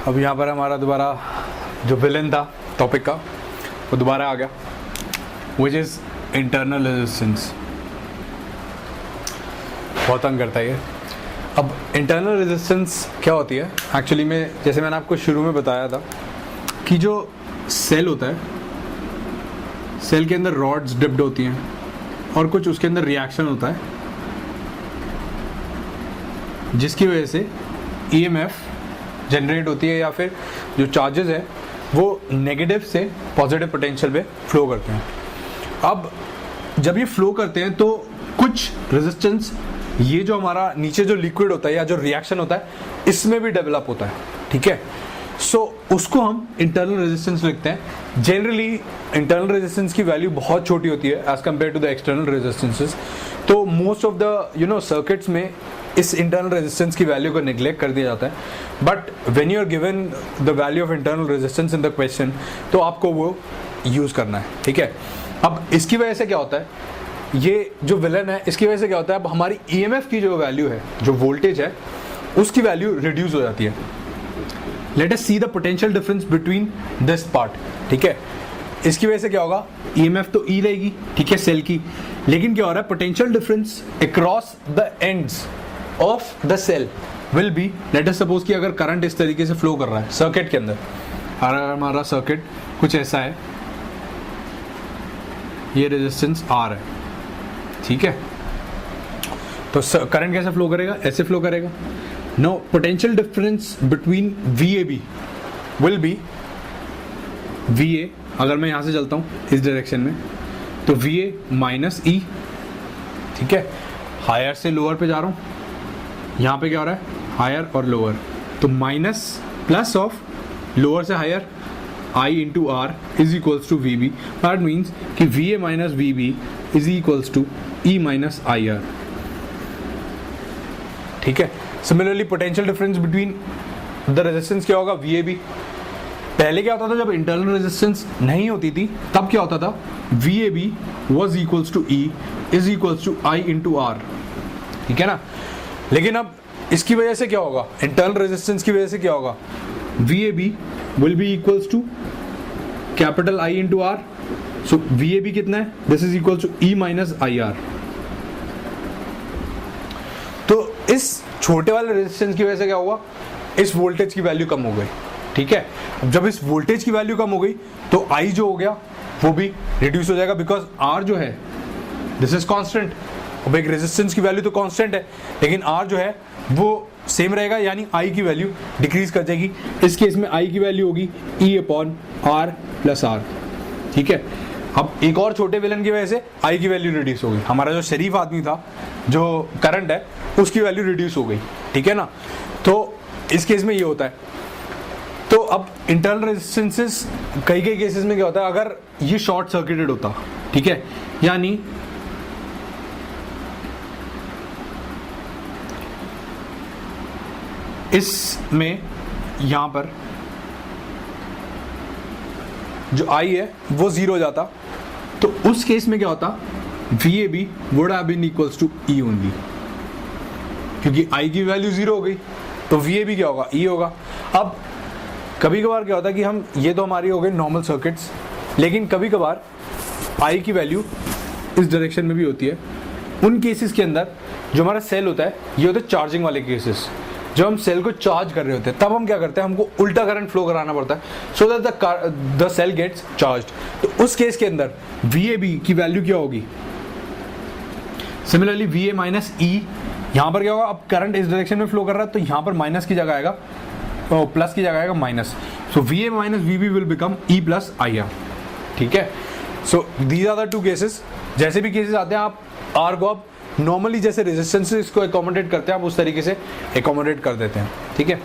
अब यहाँ पर हमारा दोबारा जो विलन था टॉपिक का वो दोबारा आ गया, विच इज़ इंटरनल रेजिस्टेंस। बहुत तंग करता है ये। अब इंटरनल रेजिस्टेंस क्या होती है एक्चुअली में, जैसे मैंने आपको शुरू में बताया था कि जो सेल होता है, सेल के अंदर रॉड्स डिप्ड होती हैं और कुछ उसके अंदर रिएक्शन होता है जिसकी वजह से ईएमएफ जनरेट होती है या फिर जो चार्जेस है वो नेगेटिव से पॉजिटिव पोटेंशियल पे फ्लो करते हैं। अब जब ये फ्लो करते हैं तो कुछ रेजिस्टेंस ये जो हमारा नीचे जो लिक्विड होता है या जो रिएक्शन होता है इसमें भी डेवलप होता है, ठीक है। सो उसको हम इंटरनल रेजिस्टेंस लिखते हैं। जनरली इंटरनल रेजिस्टेंस की वैल्यू बहुत छोटी होती है as compared to the external resistances. तो मोस्ट ऑफ द सर्किट्स में इस इंटरनल रेजिस्टेंस की वैल्यू को नेग्लेक्ट कर दिया जाता है, but when you are given the value of internal resistance in the question तो आपको वो यूज़ करना है, ठीक है। अब इसकी वजह से क्या होता है, ये जो विलन है इसकी वजह से क्या होता है, अब हमारी ईएमएफ की जो वैल्यू है, जो वोल्टेज है उसकी वैल्यू रिड्यूस हो जाती है। Let us see the potential difference between this part, ठीक है। इसकी वजह से क्या होगा, ईएमएफ तो ई रहेगी, ठीक है, सेल की, लेकिन क्या हो रहा है, potential difference across the ends of the cell will be, let us suppose कि अगर करंट इस तरीके से फ्लो कर रहा है सर्किट के अंदर, अगर हमारा सर्किट कुछ ऐसा है, ये रेजिस्टेंस आर है, ठीक है, तो करंट कैसे फ्लो करेगा, ऐसे फ्लो करेगा। No potential difference between VAB will be VA, अगर मैं यहां से चलता हूं इस डायरेक्शन में तो VA माइनस E, ठीक है, हायर से लोअर पे जा रहा हूं, यहां पे क्या हो रहा है, हायर और लोअर, तो माइनस प्लस ऑफ लोअर से higher I into R is equals to VB। That means कि VA minus VB is equals to E minus IR, ठीक है। Similarly potential difference between the resistance क्या होगा, VAB। पहले क्या होता था, जब इंटरनल रेजिस्टेंस नहीं होती थी तब क्या होता था, VAB was equals to E is equals to I into R, ठीक है ना। लेकिन अब इसकी वजह से क्या होगा, इंटरनल रेजिस्टेंस की वजह से क्या होगा, VAB will be equals to capital I into R. So VAB कितना है, this is equals to E minus IR। तो इस छोटे वाले रेजिस्टेंस की वजह से क्या हुआ, इस वोल्टेज की वैल्यू कम हो गई, ठीक है। अब जब इस वोल्टेज की वैल्यू कम हो गई तो I जो हो गया वो भी रिड्यूस हो जाएगा, बिकॉज R जो है दिस इज कांस्टेंट। अब एक रेजिस्टेंस की वैल्यू तो कांस्टेंट है, लेकिन R जो है वो सेम रहेगा, यानी I की वैल्यू डिक्रीज कर जाएगी। इस केस में I की वैल्यू होगी E upon R plus R, ठीक है। अब एक और छोटे विलन की वजह से I की वैल्यू रिड्यूस हो गई, हमारा जो शरीफ आदमी था, जो करंट है उसकी वैल्यू रिड्यूस हो गई, ठीक है ना। तो इस केस में ये होता है। तो अब इंटरनल रेजिस्टेंसेस कई केसेस में क्या होता है, अगर ये शॉर्ट सर्किटेड होता, ठीक है, यानी इसमें यहां पर जो I है वो जीरो हो जाता, तो उस केस में क्या होता, VAB would have been equals to E only, क्योंकि I की वैल्यू जीरो हो गई तो VAB क्या होगा, E होगा। अब कभी कभार क्या होता है कि हम, ये तो हमारी हो गई नॉर्मल सर्किट्स, लेकिन कभी कभार I की वैल्यू इस डायरेक्शन में भी होती है। उन केसेस के अंदर जो हमारा सेल होता है, ये होते हैं चार्जिंग वाले केसेस। जब हम सेल को चार्ज कर रहे होते हैं तब हम क्या करते हैं, हमको उल्टा करंट फ्लो कराना पड़ता है so that the cell gets charged. तो उस केस के अंदर VAB की वैल्यू क्या होगी, सिमिलरली VA माइनस E, यहाँ पर क्या होगा, अब करंट इस डायरेक्शन में फ्लो कर रहा है तो यहाँ पर माइनस की जगह आएगा, प्लस की जगह आएगा minus, so VA minus VB will become E plus IR, ठीक है। So these are the two cases. जैसे भी केसेस आते हैं आप R को आप नॉर्मली जैसे रेजिस्टेंस को एकोमोडेट करते हैं आप उस तरीके से एकोमोडेट कर देते हैं, ठीक है।